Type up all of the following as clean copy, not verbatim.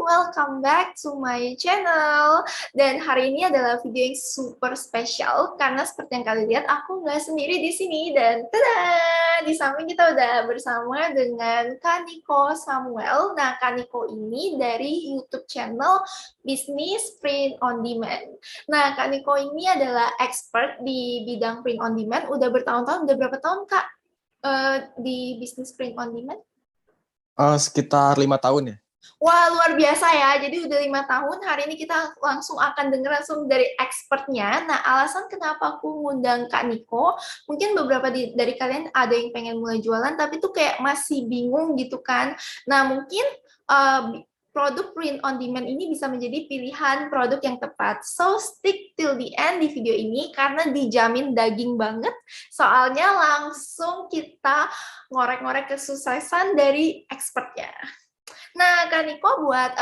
welcome back to my channel. Dan hari ini adalah video yang super spesial karena seperti yang kalian lihat aku nggak sendiri di sini dan tada! Di samping kita udah bersama dengan Kaniko Samuel. Nah, Kaniko ini dari YouTube channel Bisnis Print on Demand. Nah, Kaniko ini adalah expert di bidang print on demand. Udah bertahun-tahun, udah berapa tahun Kak di bisnis print on demand? Sekitar 5 tahun ya. Wah, luar biasa ya. Jadi udah 5 tahun. Hari ini kita langsung akan dengar langsung dari expertnya. Nah, alasan kenapa aku ngundang Kak Niko, mungkin beberapa dari kalian ada yang pengen mulai jualan, tapi tuh kayak masih bingung gitu kan. Nah, mungkin produk print on demand ini bisa menjadi pilihan produk yang tepat. So, stick till the end di video ini karena dijamin daging banget. Soalnya langsung kita ngorek-ngorek kesuksesan dari expertnya. Nah, Kak Niko buat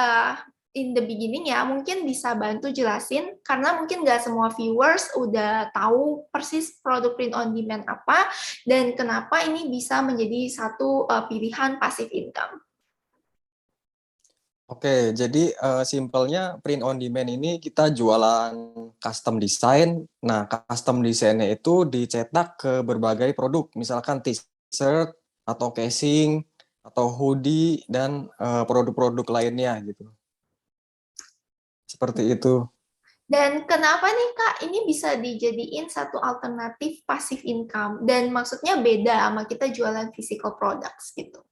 in the beginning ya, mungkin bisa bantu jelasin, karena mungkin nggak semua viewers udah tahu persis produk print on demand apa, dan kenapa ini bisa menjadi satu pilihan passive income. Oke, jadi simpelnya print on demand ini kita jualan custom design. Nah, custom desainnya itu dicetak ke berbagai produk, misalkan t-shirt atau casing atau hoodie dan produk-produk lainnya gitu. Seperti itu. Dan kenapa nih Kak, ini bisa dijadiin satu alternatif passive income, dan maksudnya beda sama kita jualan physical products gitu.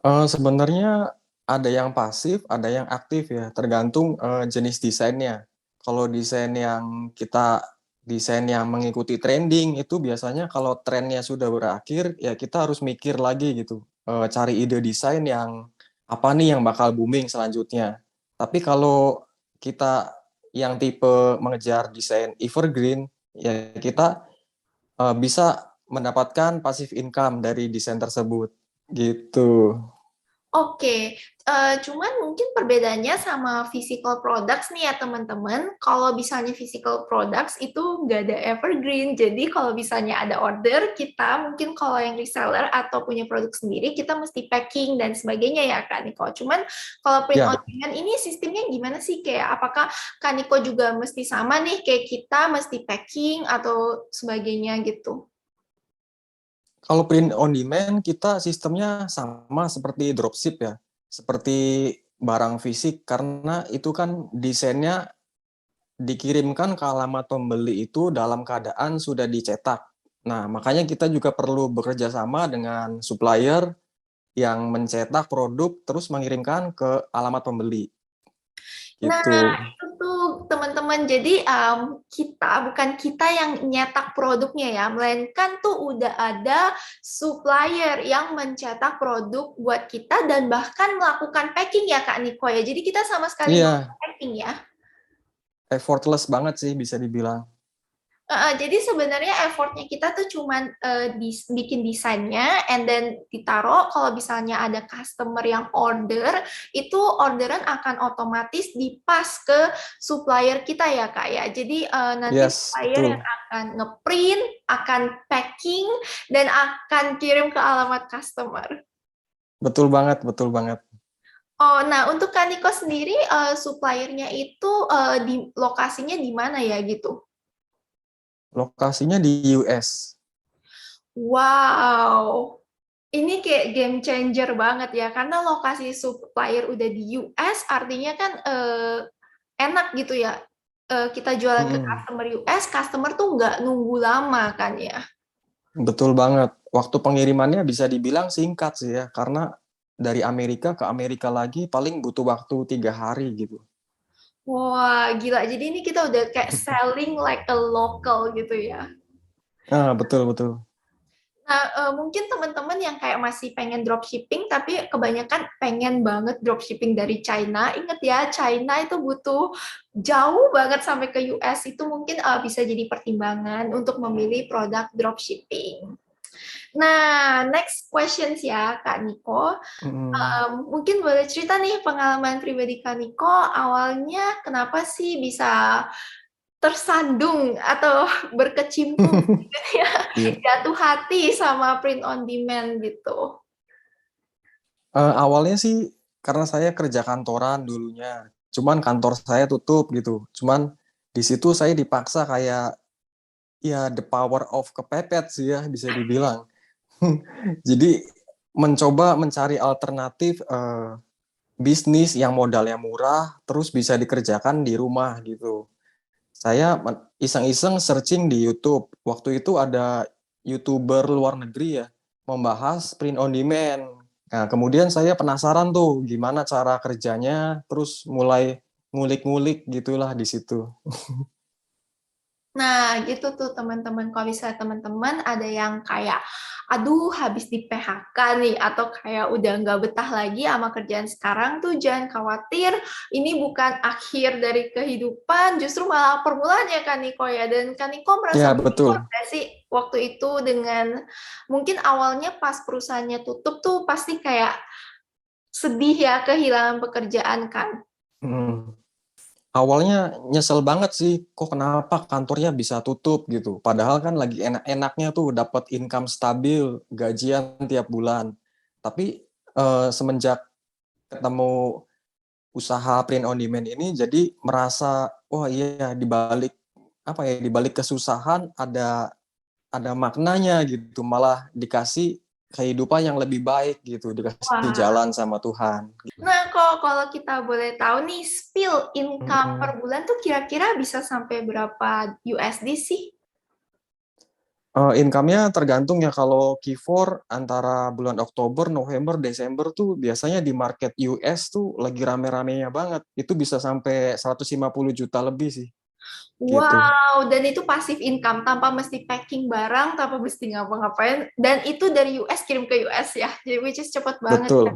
Sebenarnya ada yang pasif, ada yang aktif ya, tergantung jenis desainnya. Kalau desain yang mengikuti trending itu biasanya kalau trennya sudah berakhir ya kita harus mikir lagi gitu, cari ide desain yang apa nih yang bakal booming selanjutnya. Tapi kalau kita yang tipe mengejar desain evergreen ya kita bisa mendapatkan passive income dari desain tersebut gitu. Oke, cuman mungkin perbedaannya sama physical products nih ya teman-teman. Kalau misalnya physical products itu nggak ada evergreen. Jadi kalau misalnya ada order, kita mungkin kalau yang reseller atau punya produk sendiri, kita mesti packing dan sebagainya ya Kak Niko. Cuman kalau print on Ya, demand ini sistemnya gimana sih? Kayak apakah Kak Niko juga mesti sama nih kayak kita mesti packing atau sebagainya gitu? kalau print on demand kita sistemnya sama seperti dropship ya, seperti barang fisik karena itu kan desainnya dikirimkan ke alamat pembeli itu dalam keadaan sudah dicetak. Nah, makanya kita juga perlu bekerja sama dengan supplier yang mencetak produk terus mengirimkan ke alamat pembeli. Gitu. Nah, itu tuh teman-teman. Jadi bukan kita yang nyetak produknya ya, melainkan tuh udah ada supplier yang mencetak produk buat kita dan bahkan melakukan packing ya Kak Niko ya. Jadi kita sama sekali nggak Iya, packing ya. effortless banget sih bisa dibilang. Jadi sebenarnya effortnya kita tuh cuman bikin desainnya, and then ditaruh. Kalau misalnya ada customer yang order, itu orderan akan otomatis dipas ke supplier kita ya Kak ya. Jadi nanti Yes, supplier yang betul. akan ngeprint, akan packing, dan akan kirim ke alamat customer. Betul banget, betul banget. Oh, nah untuk Kaniko sendiri suppliernya itu di lokasinya di mana ya gitu? Lokasinya di US. Wow, ini kayak game changer banget ya, karena lokasi supplier udah di US, artinya kan enak gitu ya. Kita jualan ke Mm-mm. customer US, customer tuh nggak nunggu lama kan ya. Betul banget. Waktu pengirimannya bisa dibilang singkat sih ya, karena dari Amerika ke Amerika lagi paling butuh waktu 3 hari gitu. Wah, gila. Jadi ini kita udah kayak selling like a local gitu ya. Ah, betul betul. Nah, mungkin teman-teman yang kayak masih pengen dropshipping, tapi kebanyakan pengen banget dropshipping dari China. Ingat ya, China itu butuh jauh banget sampai ke US. Itu mungkin bisa jadi pertimbangan untuk memilih produk dropshipping. Nah, next questions ya, Kak Niko. Mm. Mungkin boleh cerita nih pengalaman pribadi Kak Niko, awalnya kenapa sih bisa tersandung atau berkecimpung gitu ya, Iya. jatuh hati sama print on demand gitu. Awalnya sih karena saya kerja kantoran dulunya. Cuman kantor saya tutup gitu. Cuman di situ saya dipaksa kayak ya the power of kepepet sih ya bisa dibilang. Jadi mencoba mencari alternatif bisnis yang modalnya murah terus bisa dikerjakan di rumah gitu. Saya iseng-iseng searching di YouTube. Waktu itu ada YouTuber luar negeri ya membahas print on demand. Nah, kemudian saya penasaran tuh gimana cara kerjanya, terus mulai ngulik-ngulik gitulah di situ. Nah, gitu tuh teman-teman. Kalau misalnya teman-teman ada yang kayak, aduh habis di PHK nih, atau kayak udah nggak betah lagi sama kerjaan sekarang tuh jangan khawatir. Ini bukan akhir dari kehidupan, justru malah permulaan ya Kak Niko ya. Dan Kak Niko merasa Ya, bersyukur betul. nggak sih waktu itu dengan mungkin awalnya pas perusahaannya tutup tuh pasti kayak sedih ya kehilangan pekerjaan kan. Hmm. Awalnya nyesel banget sih, kok kenapa kantornya bisa tutup gitu. Padahal kan lagi enak-enaknya tuh dapat income stabil, gajian tiap bulan. Tapi semenjak ketemu usaha print on demand ini jadi merasa wah iya di balik apa ya di balik kesusahan ada maknanya gitu, malah dikasih kehidupan yang lebih baik gitu, dikasih Wah. jalan sama Tuhan. Nah, kok kalau kita boleh tahu nih, spill income per Mm-mm. bulan tuh kira-kira bisa sampai berapa USD sih? Income-nya tergantung ya, kalau Q4 antara bulan Oktober, November, Desember tuh biasanya di market US tuh lagi rame-ramenya banget. Itu bisa sampai 150 juta lebih sih gitu. Wow, dan itu passive income tanpa mesti packing barang, tanpa mesti ngapa-ngapain. Dan itu dari US kirim ke US ya, jadi which is cepet banget kan. Betul.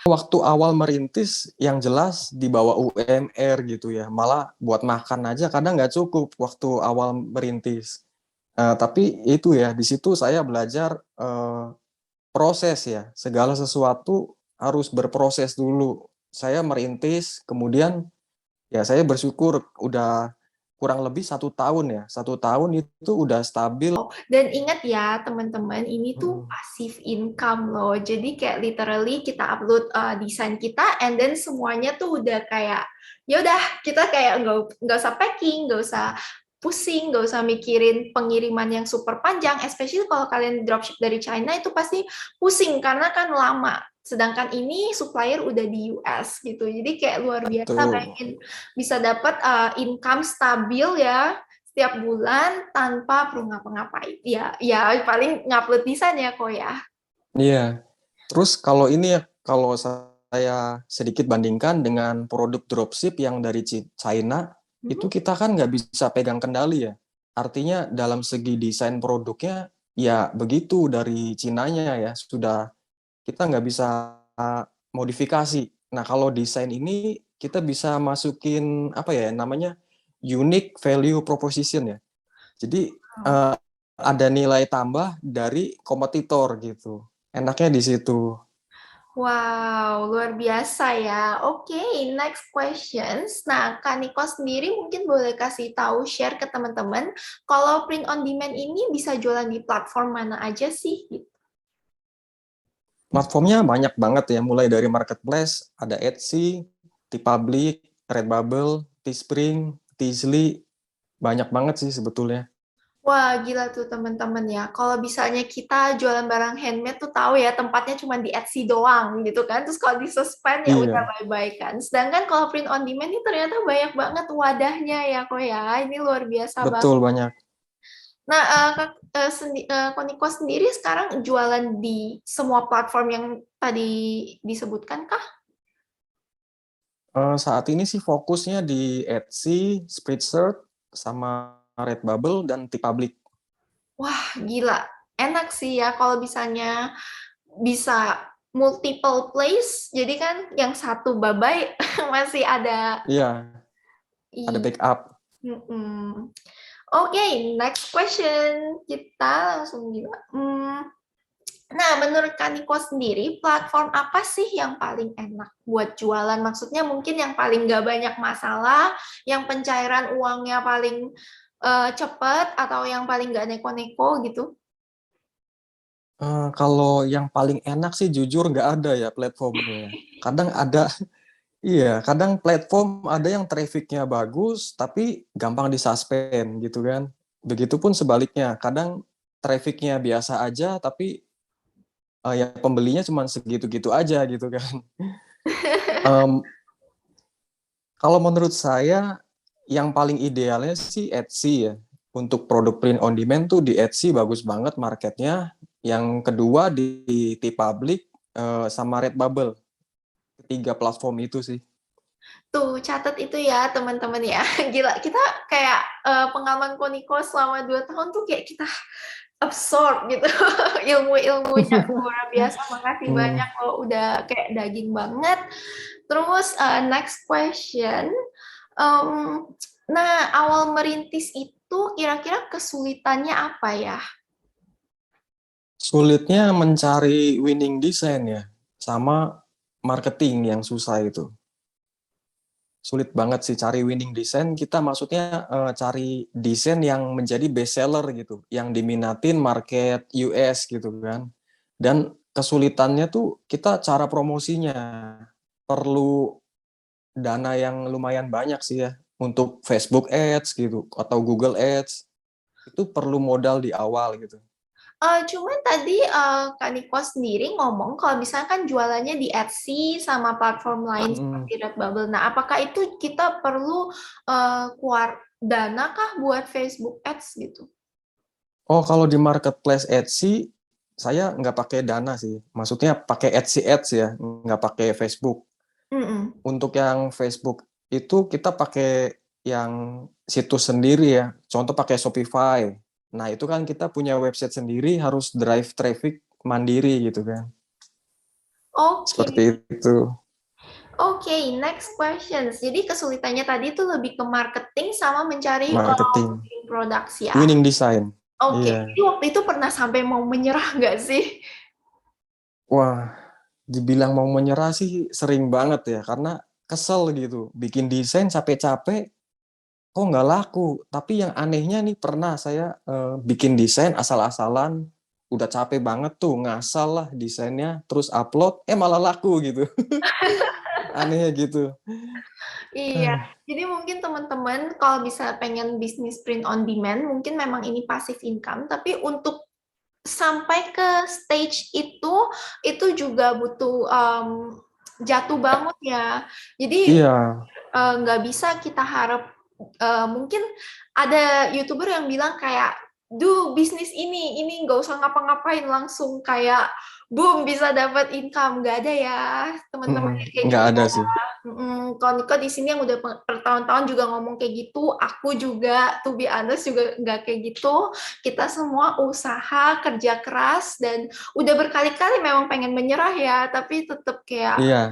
Waktu awal merintis yang jelas di bawah UMR gitu ya, malah buat makan aja kadang nggak cukup waktu awal merintis. Tapi itu ya di situ saya belajar proses ya, segala sesuatu harus berproses dulu. Saya merintis, kemudian ya saya bersyukur udah kurang lebih 1 tahun ya, 1 tahun itu udah stabil. Dan ingat ya teman-teman, ini tuh Mm, passive income loh. Jadi kayak literally kita upload desain kita, and then semuanya tuh udah kayak, ya udah kita kayak nggak usah packing, nggak usah pusing, nggak usah mikirin pengiriman yang super panjang. Especially kalau kalian dropship dari China itu pasti pusing karena kan lama. Sedangkan ini supplier udah di US gitu. Jadi kayak luar biasa, betul. bayangin bisa dapat income stabil ya setiap bulan tanpa perlu ngapa-ngapain. Ya, ya paling ngupload desain ya kok ya. Iya. Terus kalau ini ya, kalau saya sedikit bandingkan dengan produk dropship yang dari China, itu Mhm. kita kan nggak bisa pegang kendali ya. Artinya dalam segi desain produknya, ya begitu dari Cinanya ya, sudah kita nggak bisa modifikasi. Nah kalau desain ini, kita bisa masukin, apa ya namanya, unique value proposition ya. Jadi ada nilai tambah dari kompetitor gitu. Enaknya di situ. Wow, luar biasa ya. Oke, next questions. Nah, Kak Niko sendiri mungkin boleh kasih tahu, share ke teman-teman, kalau print on demand ini bisa jualan di platform mana aja sih? Gitu. Platformnya banyak banget ya, mulai dari marketplace, ada Etsy, TeePublic, Redbubble, Teespring, Teasly, banyak banget sih sebetulnya. Wah, gila tuh teman-teman ya. Kalau misalnya kita jualan barang handmade tuh tahu ya tempatnya cuma di Etsy doang gitu kan. Terus kalau di Suspend ya udah Iya, bye-bye kan. Sedangkan kalau print on demand ini ternyata banyak banget wadahnya ya kok ya. Ini luar biasa banget. betul banyak. Nah, Kak Niko sendiri sekarang jualan di semua platform yang tadi disebutkan kah? Saat ini sih fokusnya di Etsy, Spreadshirt, sama Redbubble dan TeePublic. Wah, gila. Enak sih ya kalau misalnya bisa multiple place. Jadi kan yang satu babai masih ada. Iya, ada Iya. backup. Mm-mm. Oke, next question. Kita langsung gila. Nah, menurut Kaniko sendiri, platform apa sih yang paling enak buat jualan? Maksudnya mungkin yang paling nggak banyak masalah, yang pencairan uangnya paling cepat, atau yang paling nggak neko-neko gitu? Kalau yang paling enak sih jujur nggak ada ya platformnya. Kadang ada, iya, kadang platform ada yang trafficnya bagus, tapi gampang disuspend gitu kan. Begitupun sebaliknya, kadang trafficnya biasa aja, tapi ya pembelinya cuma segitu-gitu aja gitu kan. Em, Kalau menurut saya, yang paling idealnya sih Etsy ya. Untuk produk print on demand tuh di Etsy bagus banget marketnya. Yang kedua di T-Public sama Redbubble. Ketiga platform itu sih. Tuh, catat itu ya teman-teman ya. Gila, kita kayak pengalaman Koniko selama 2 tahun tuh kayak kita absorb gitu ilmu-ilmunya luar biasa. Makasih Hmm, banyak lo udah kayak daging banget. Terus next question. Um, nah, awal merintis itu kira-kira kesulitannya apa ya? Sulitnya mencari winning design ya. Sama marketing yang susah itu. Sulit banget sih cari winning design. Kita maksudnya cari desain yang menjadi best seller gitu, yang diminatin market US gitu kan. Dan kesulitannya tuh kita cara promosinya perlu dana yang lumayan banyak sih ya untuk Facebook Ads gitu atau Google Ads. Itu perlu modal di awal gitu. Cuman tadi Kak Niko sendiri ngomong kalau misalkan kan jualannya di Etsy sama platform lain Mm-mm. seperti Redbubble. Nah, apakah itu kita perlu keluar dana kah buat Facebook Ads gitu? Oh, kalau di marketplace Etsy saya nggak pakai dana sih. Maksudnya pakai Etsy Ads ya, nggak pakai Facebook. Mm-mm. Untuk yang Facebook itu kita pakai yang situs sendiri ya. Contoh pakai Shopify. Nah, itu kan kita punya website sendiri harus drive traffic mandiri gitu kan. Oke, Seperti itu. oke, next questions. Jadi kesulitannya tadi itu lebih ke marketing sama mencari Marketing. produksi ya. Winning design. Oke, Iya. jadi waktu itu pernah sampai mau menyerah nggak sih? Wah, dibilang mau menyerah sih sering banget ya. Karena kesel gitu. Bikin desain capek-capek, kok nggak laku. Tapi yang anehnya nih pernah saya bikin desain asal-asalan, udah capek banget tuh ngasal lah desainnya, terus upload, malah laku gitu. Anehnya gitu. Iya, jadi mungkin teman-teman kalau bisa pengen bisnis print on demand, mungkin memang ini passive income, tapi untuk sampai ke stage itu juga butuh jatuh banget ya. Jadi Iya, nggak bisa kita harap mungkin ada YouTuber yang bilang kayak do bisnis ini nggak usah ngapa-ngapain langsung kayak boom bisa dapat income, nggak ada ya teman-teman yang kayak nggak gitu. ada sih. Kalau Niko di sini yang udah bertahun-tahun juga ngomong kayak gitu, aku juga to be honest juga nggak kayak gitu. Kita semua usaha kerja keras dan udah berkali-kali memang pengen menyerah ya, tapi tetap kayak Iya,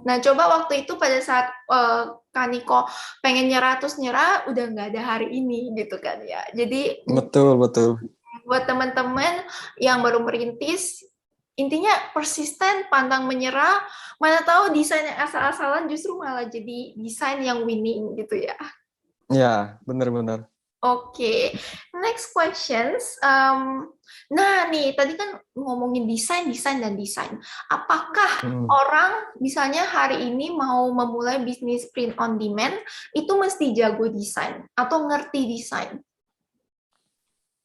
Nah, coba waktu itu pada saat Kaniko pengen nyerah terus nyerah, udah nggak ada hari ini gitu kan ya. Jadi betul, betul. buat teman-teman yang baru merintis, intinya persisten, pantang menyerah. Mana tahu desain yang asal-asalan justru malah jadi desain yang winning gitu ya. Ya, benar-benar. Oke, next questions. Nah nih, tadi kan ngomongin desain, desain, dan desain. Apakah orang misalnya hari ini mau memulai bisnis print on demand, itu mesti jago desain atau ngerti desain?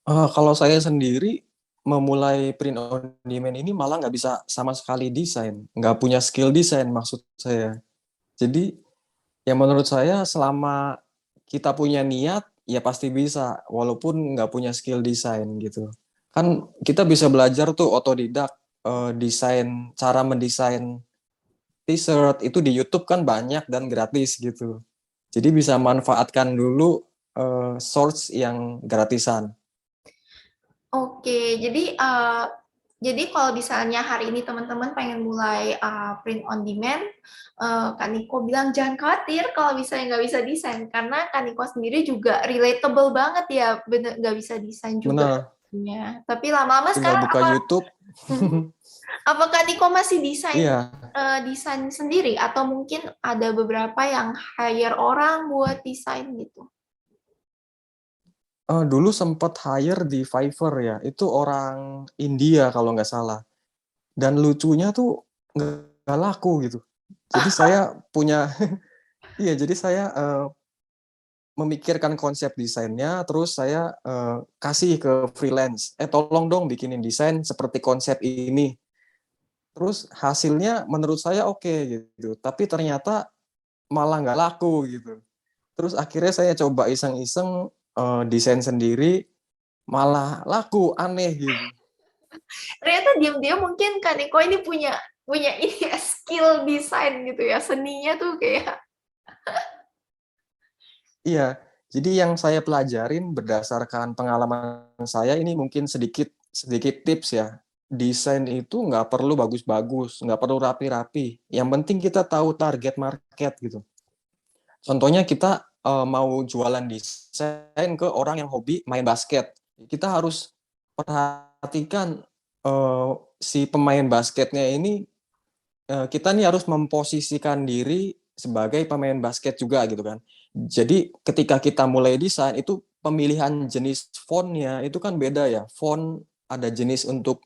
Kalau saya sendiri memulai print on demand ini malah nggak bisa sama sekali desain, nggak punya skill desain maksud saya. Jadi ya menurut saya selama kita punya niat ya pasti bisa, walaupun nggak punya skill desain gitu. Kan kita bisa belajar tuh otodidak desain, cara mendesain t-shirt itu di YouTube kan banyak dan gratis gitu. Jadi bisa manfaatkan dulu source yang gratisan. Oke, jadi kalau misalnya hari ini teman-teman pengen mulai print on demand, Kak Niko bilang jangan khawatir kalau misalnya nggak bisa desain, karena Kak Niko sendiri juga relatable banget ya, bener nggak bisa desain juga. Benar, Ya. Tapi lama-lama tinggal sekarang buka YouTube. apa Kak Niko masih desain Iya, desain sendiri atau mungkin ada beberapa yang hire orang buat desain gitu? dulu sempat hire di Fiverr ya. Itu orang India kalau nggak salah. Dan lucunya tuh nggak nggak laku gitu. Jadi saya punya iya, jadi saya memikirkan konsep desainnya, terus saya kasih ke freelance, tolong dong bikinin desain seperti konsep ini. Terus hasilnya menurut saya oke gitu, tapi ternyata malah nggak laku gitu. Terus akhirnya saya coba iseng-iseng desain sendiri, malah laku, aneh gitu. Ternyata diam-diam mungkin Kak Niko ini punya punya ini ya, skill desain gitu ya, seninya tuh kayak. Iya, jadi yang saya pelajarin berdasarkan pengalaman saya ini mungkin sedikit sedikit tips ya. Desain itu nggak perlu bagus-bagus, nggak perlu rapi-rapi. Yang penting kita tahu target market gitu. Contohnya kita mau jualan desain ke orang yang hobi main basket. Kita harus perhatikan si pemain basketnya ini, kita nih harus memposisikan diri sebagai pemain basket juga gitu kan. Jadi ketika kita mulai desain itu pemilihan jenis fontnya itu kan beda ya. Font ada jenis untuk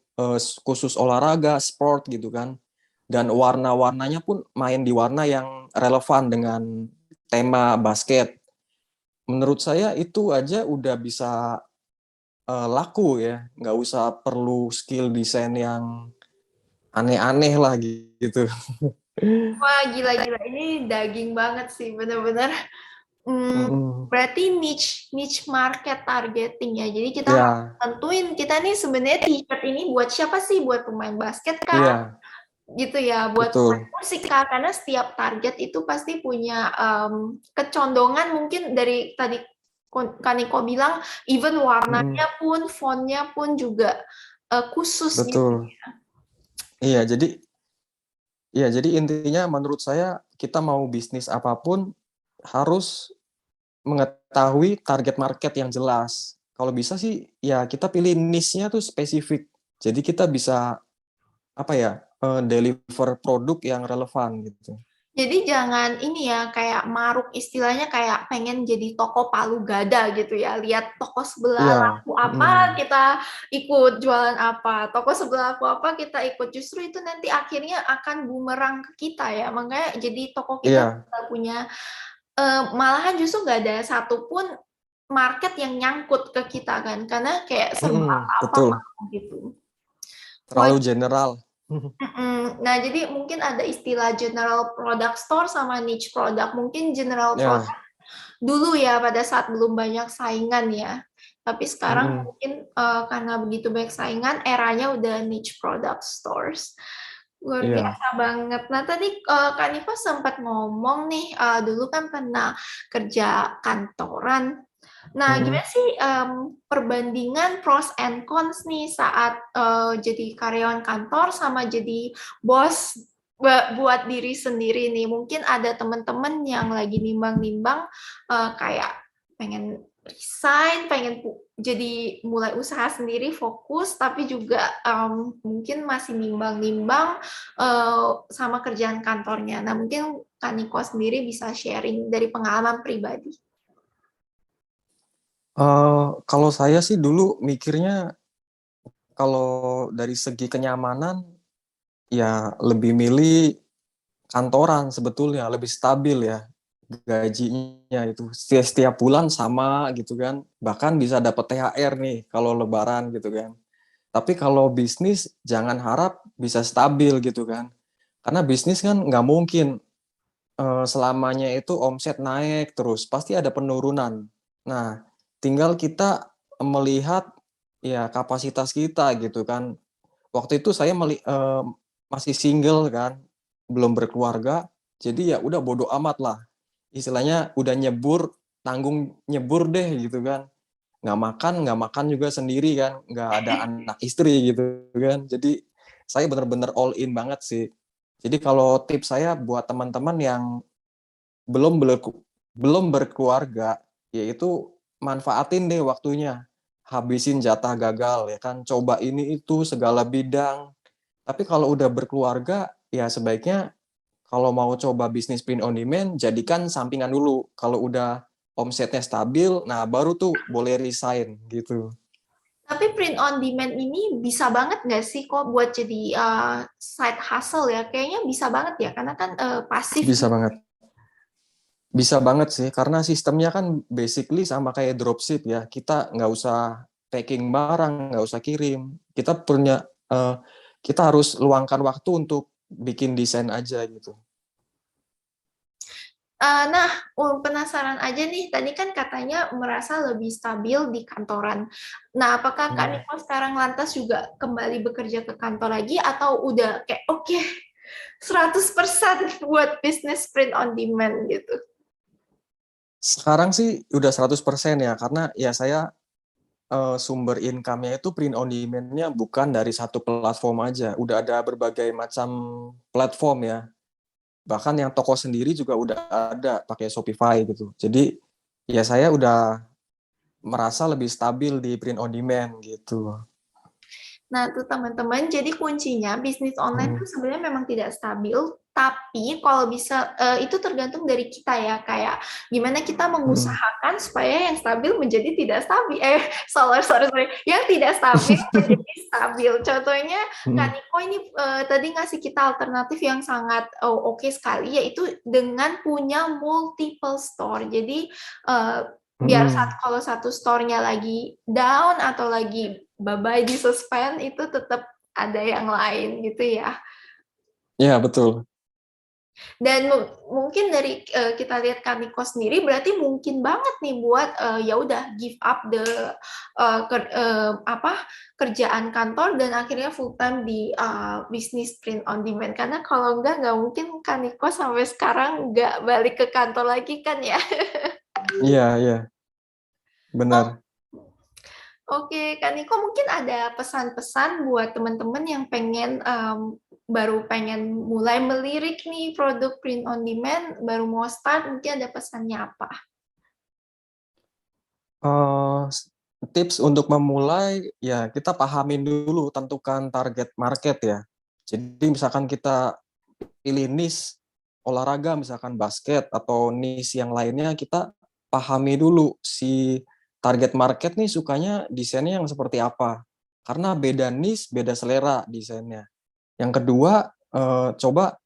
khusus olahraga, sport gitu kan. Dan warna-warnanya pun main di warna yang relevan dengan tema basket. Menurut saya itu aja udah bisa laku ya. Nggak usah perlu skill desain yang aneh-aneh lah gitu. Wah, gila-gila. Ini daging banget sih, bener-bener. Hmm, Mm-mm. berarti niche niche market targeting ya. Jadi kita harus Ya, tentuin kita nih sebenarnya t-shirt ini buat siapa sih? Buat pemain basket kah? iya, Gitu ya. Buat pemain betul, musik kah? Karena setiap target itu pasti punya kecondongan mungkin dari tadi Kaniko bilang, even mm-mm, warnanya pun, fontnya pun juga khusus gitu. betul. Iya, jadi intinya menurut saya kita mau bisnis apapun harus mengetahui target market yang jelas. Kalau bisa sih, ya kita pilih niche-nya tuh spesifik. Jadi kita bisa apa ya, deliver produk yang relevan gitu. Jadi jangan ini ya kayak maruk istilahnya kayak pengen jadi toko Palu Gada gitu ya. Lihat toko sebelah Iya, laku apa mm, kita ikut jualan apa. Toko sebelah laku apa kita ikut. Justru itu nanti akhirnya akan bumerang ke kita ya. Makanya jadi toko kita iya, tidak punya malahan justru nggak ada satupun market yang nyangkut ke kita kan. Karena kayak serba apa betul. mau gitu. Wah, Terlalu general. Nah, jadi mungkin ada istilah general product store sama niche product. Mungkin general product Ya, dulu ya pada saat belum banyak saingan ya. Tapi sekarang mm, mungkin karena begitu banyak saingan, eranya udah niche product stores. Luar iya, biasa banget. Nah, tadi Kak Nifa sempat ngomong nih, dulu kan pernah kerja kantoran. Nah, mm, gimana sih perbandingan pros and cons nih saat jadi karyawan kantor sama jadi bos buat diri sendiri nih? Mungkin ada teman-teman yang lagi nimbang-nimbang kayak pengen resign, pengen jadi mulai usaha sendiri fokus, tapi juga mungkin masih nimbang-nimbang sama kerjaan kantornya. Nah, mungkin Kak Niko sendiri bisa sharing dari pengalaman pribadi. kalau saya sih dulu mikirnya kalau dari segi kenyamanan ya lebih milih kantoran sebetulnya lebih stabil ya gajinya itu setiap bulan sama gitu kan, bahkan bisa dapat THR nih kalau lebaran gitu kan. Tapi kalau bisnis jangan harap bisa stabil gitu kan, karena bisnis kan nggak mungkin selamanya itu omset naik terus, pasti ada penurunan. Nah, tinggal kita melihat ya kapasitas kita gitu kan. Waktu itu saya masih single kan, belum berkeluarga, jadi ya udah bodo amat lah. Istilahnya udah nyebur, tanggung nyebur deh gitu kan. Nggak makan juga sendiri kan, nggak ada anak istri gitu kan. Jadi saya bener-bener all in banget sih. Jadi kalau tips saya buat teman-teman yang belum belum berkeluarga, yaitu manfaatin deh waktunya, habisin jatah gagal ya kan, coba ini itu segala bidang. Tapi kalau udah berkeluarga, ya sebaiknya kalau mau coba bisnis print on demand, jadikan sampingan dulu. Kalau udah omsetnya stabil, nah baru tuh boleh resign gitu. Tapi print on demand ini bisa banget nggak sih kok buat jadi side hustle ya? Kayaknya bisa banget ya, karena kan pasif Bisa gitu. banget. Bisa banget sih, karena sistemnya kan basically sama kayak dropship ya. Kita nggak usah packing barang, nggak usah kirim. Kita punya, eh, kita harus luangkan waktu untuk bikin desain aja gitu. Nah, penasaran aja nih, tadi kan katanya merasa lebih stabil di kantoran. Nah, apakah Kak Hmm. Niko sekarang lantas juga kembali bekerja ke kantor lagi atau udah kayak oke 100% buat bisnis print on demand gitu? Sekarang sih udah 100% ya, karena ya saya, sumber income-nya itu print on demand-nya bukan dari satu platform aja, udah ada berbagai macam platform ya. Bahkan yang toko sendiri juga udah ada pakai Shopify gitu. Jadi ya saya udah merasa lebih stabil di print on demand gitu. Nah, tuh teman-teman, jadi kuncinya bisnis online Hmm. tuh sebenarnya memang tidak stabil, tapi kalau bisa itu tergantung dari kita ya, kayak gimana kita Hmm. mengusahakan supaya yang stabil menjadi tidak stabil. Sorry, sorry, sorry. Yang tidak stabil menjadi stabil. Contohnya, Kak Hmm. Niko ini tadi ngasih kita alternatif yang sangat oke sekali, yaitu dengan punya multiple store. Jadi, biar Hmm. kalau satu store-nya lagi down atau lagi bye-bye di suspend itu tetap ada yang lain gitu ya. Ya betul. Dan mungkin dari kita lihat Kaniko sendiri berarti mungkin banget nih buat ya udah give up the apa kerjaan kantor dan akhirnya full time di bisnis print on demand, karena kalau nggak mungkin Kaniko sampai sekarang nggak balik ke kantor lagi kan ya. Iya, iya, Oh, benar. oke, Kak Niko mungkin ada pesan-pesan buat teman-teman yang pengen baru pengen mulai melirik nih produk print on demand, baru mau start, mungkin ada pesannya apa? Eh, Tips untuk memulai ya kita pahamin dulu, tentukan target market ya. Jadi misalkan kita pilih niche olahraga, misalkan basket atau niche yang lainnya, kita pahami dulu si target market nih sukanya desainnya yang seperti apa. Karena beda niche, beda selera desainnya. Yang kedua, coba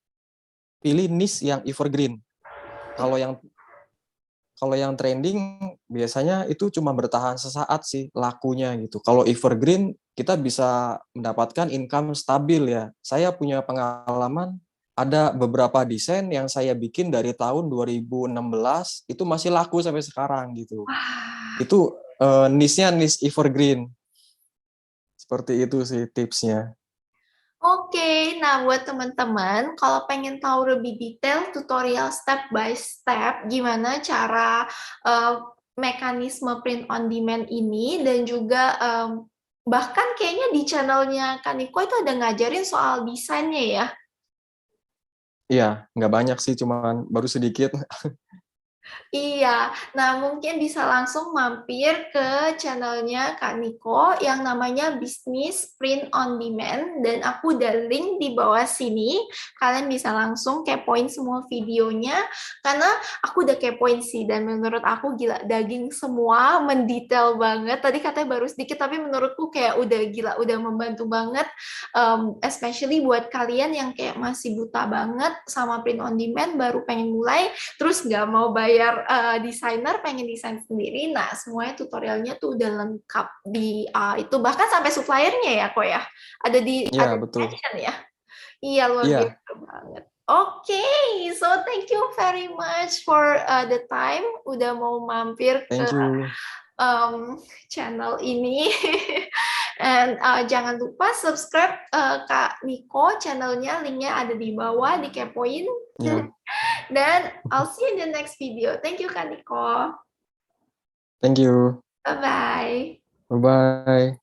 pilih niche yang evergreen. Kalau yang kalau yang trending biasanya itu cuma bertahan sesaat sih lakunya gitu. Kalau evergreen kita bisa mendapatkan income stabil ya. Saya punya pengalaman ada beberapa desain yang saya bikin dari tahun 2016 itu masih laku sampai sekarang gitu. Wah, Itu niche-nya niche evergreen. Seperti itu sih tipsnya. oke. Nah, buat teman-teman, kalau pengen tahu lebih detail tutorial step by step gimana cara eh, mekanisme print on demand ini dan juga bahkan kayaknya di channelnya Kaniko itu ada ngajarin soal desainnya ya. Iya, nggak banyak sih, cuman baru sedikit. Iya, nah mungkin bisa langsung mampir ke channelnya Kak Niko yang namanya Bisnis Print on Demand dan aku udah link di bawah sini. Kalian bisa langsung kepoin semua videonya karena aku udah kepoin sih dan menurut aku gila daging semua, mendetail banget. Tadi katanya baru sedikit tapi menurutku kayak udah gila, udah membantu banget, especially buat kalian yang kayak masih buta banget sama print on demand baru pengen mulai terus nggak mau bayar desainer, pengen desain sendiri. Nah, semuanya tutorialnya tuh udah lengkap di itu bahkan sampai suppliernya ya kok ya. Iya, Ada di betul. mention ya. Iya, luar Iya, biasa banget. Oke, so thank you very much for the time udah mau mampir ke thank you. channel ini. And jangan lupa subscribe Kak Niko channelnya, linknya ada di bawah, dikepoin. Iya, Dan I'll see you in the next video. Thank you, Kak Niko. thank you. Bye-bye. Bye-bye.